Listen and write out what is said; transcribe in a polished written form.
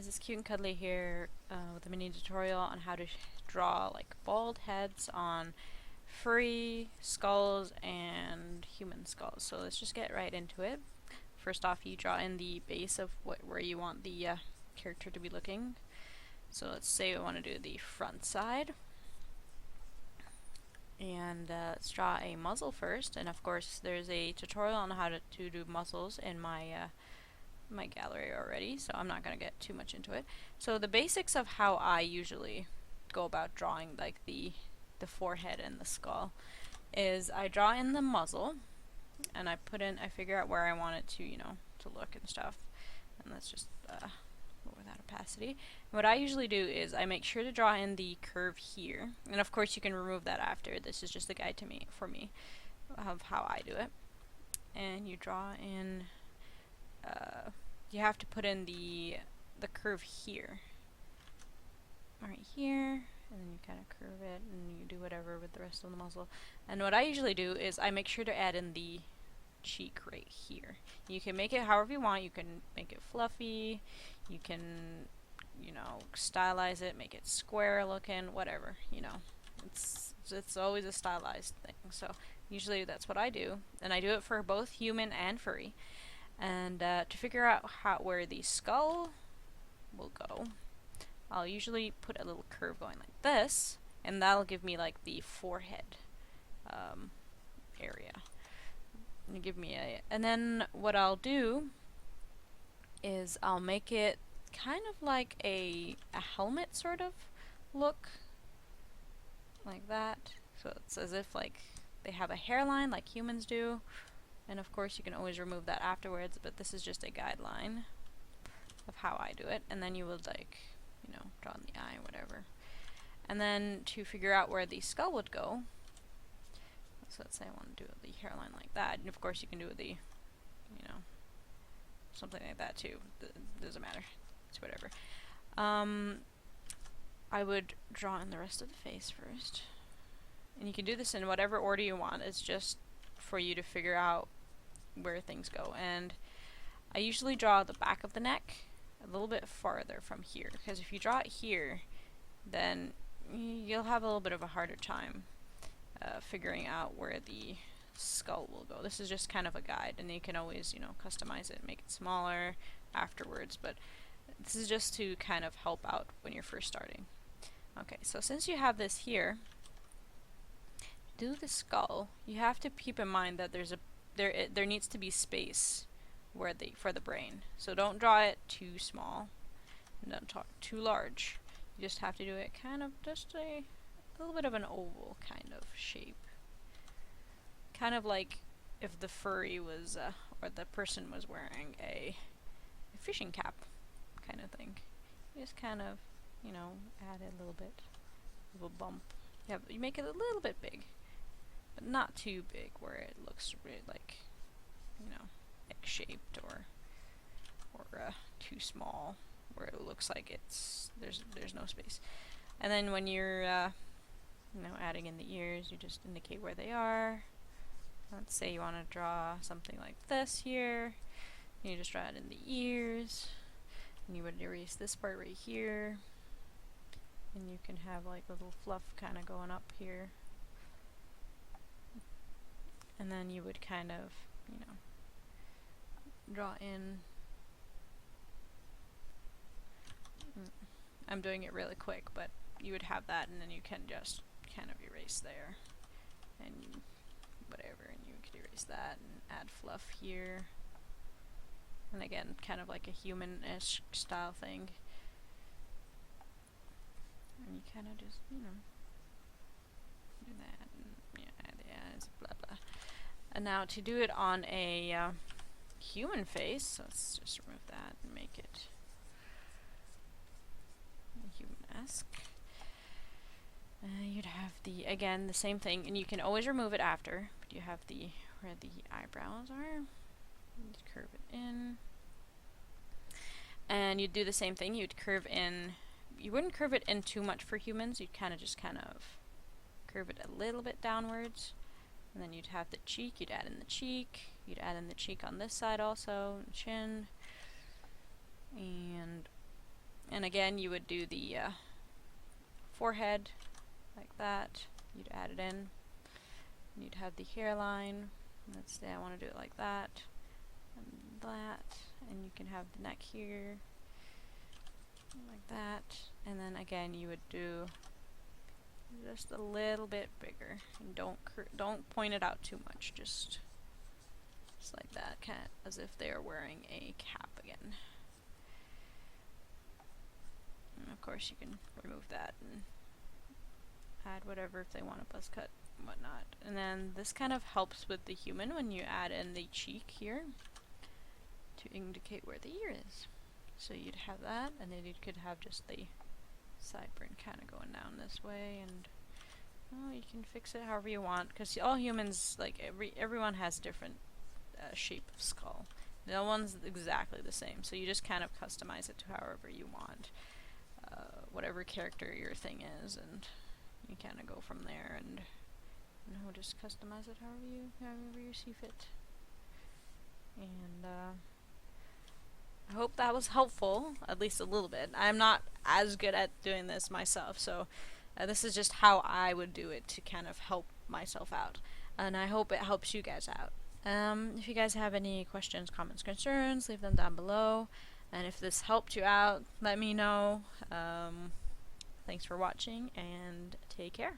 it's Cute and Cuddly here with a mini tutorial on how to draw like bald heads on furry skulls and human skulls. So let's just get right into it. First off, you draw in the base of where you want the character to be looking. So let's say we want to do the front side. And let's draw a muzzle first, and of course there's a tutorial on how to do muzzles in my gallery already, so I'm not going to get too much into it. So the basics of how I usually go about drawing like the forehead and the skull is I draw in the muzzle, and I figure out where I want it to, to look and stuff. And let's just lower that opacity. And what I usually do is I make sure to draw in the curve here, and of course you can remove that after. This is just a guide for me of how I do it. And you draw in you have to put in the curve here, right here, and then you kind of curve it, and you do whatever with the rest of the muzzle. And what I usually do is I make sure to add in the cheek right here. You can make it however you want. You can make it fluffy, you can, stylize it, make it square looking, whatever, it's always a stylized thing. So usually that's what I do, and I do it for both human and furry. And to figure out where the skull will go, I'll usually put a little curve going like this, and that'll give me like the forehead area. And give me and then what I'll do is I'll make it kind of like a helmet sort of look, like that. So it's as if like they have a hairline like humans do. And of course you can always remove that afterwards, but this is just a guideline of how I do it. And then you would draw in the eye, whatever. And then to figure out where the skull would go, so let's say I want to do the hairline like that, and of course you can do the, something like that too. Doesn't matter. It's whatever. I would draw in the rest of the face first. And you can do this in whatever order you want. It's just for you to figure out where things go. And I usually draw the back of the neck a little bit farther from here, because if you draw it here, then you'll have a little bit of a harder time figuring out where the skull will go. This is just kind of a guide, and you can always, customize it, make it smaller afterwards, but this is just to kind of help out when you're first starting. Okay, so since you have this here, do the skull, you have to keep in mind that there needs to be space for the brain. So don't draw it too small, and don't draw it too large. You just have to do it kind of just a little bit of an oval kind of shape. Kind of like if the furry was, or the person was wearing a fishing cap kind of thing. You just kind of, add a little bit of a bump. Yeah, you make it a little bit big, but not too big where it looks really like, egg-shaped, or too small where it looks like there's no space. And then when you're adding in the ears, you just indicate where they are. Let's say you want to draw something like this here. You just draw it in the ears, and you would erase this part right here, and you can have like a little fluff kind of going up here. And then you would kind of, draw in. I'm doing it really quick, but you would have that, and then you can just kind of erase there, and whatever, and you could erase that and add fluff here. And again, kind of like a human-ish style thing. And you kind of just, do that, and it's blah blah. And now to do it on a human face, let's just remove that and make it human-esque. You'd have again, the same thing, and you can always remove it after, but you have where the eyebrows are. You'd curve it in. And you'd do the same thing, you'd curve in. You wouldn't curve it in too much for humans, you'd kind of curve it a little bit downwards. And then you'd have the cheek, you'd add in the cheek. You'd add in the cheek on this side also, and chin. And And again, you would do the forehead like that. You'd add it in. You'd have the hairline. Let's say I want to do it like that and that, and you can have the neck here like that, and then again you would do just a little bit bigger, and don't point it out too much, just like that, kind of as if they are wearing a cap again. And of course you can remove that and add whatever if they want a buzz cut and whatnot. And then this kind of helps with the human when you add in the cheek here to indicate where the ear is. So you'd have that, and then you could have just the sideburn kind of going down this way, and you can fix it however you want, because all humans, like everyone has different shape of skull. No one's exactly the same, so you just kind of customize it to however you want, whatever character your thing is, and you kind of go from there, and just customize it however you see fit. And I hope that was helpful, at least a little bit. I'm not as good at doing this myself, so this is just how I would do it to kind of help myself out. And I hope it helps you guys out. If you guys have any questions, comments, concerns, leave them down below. And if this helped you out, let me know. Thanks for watching, and take care.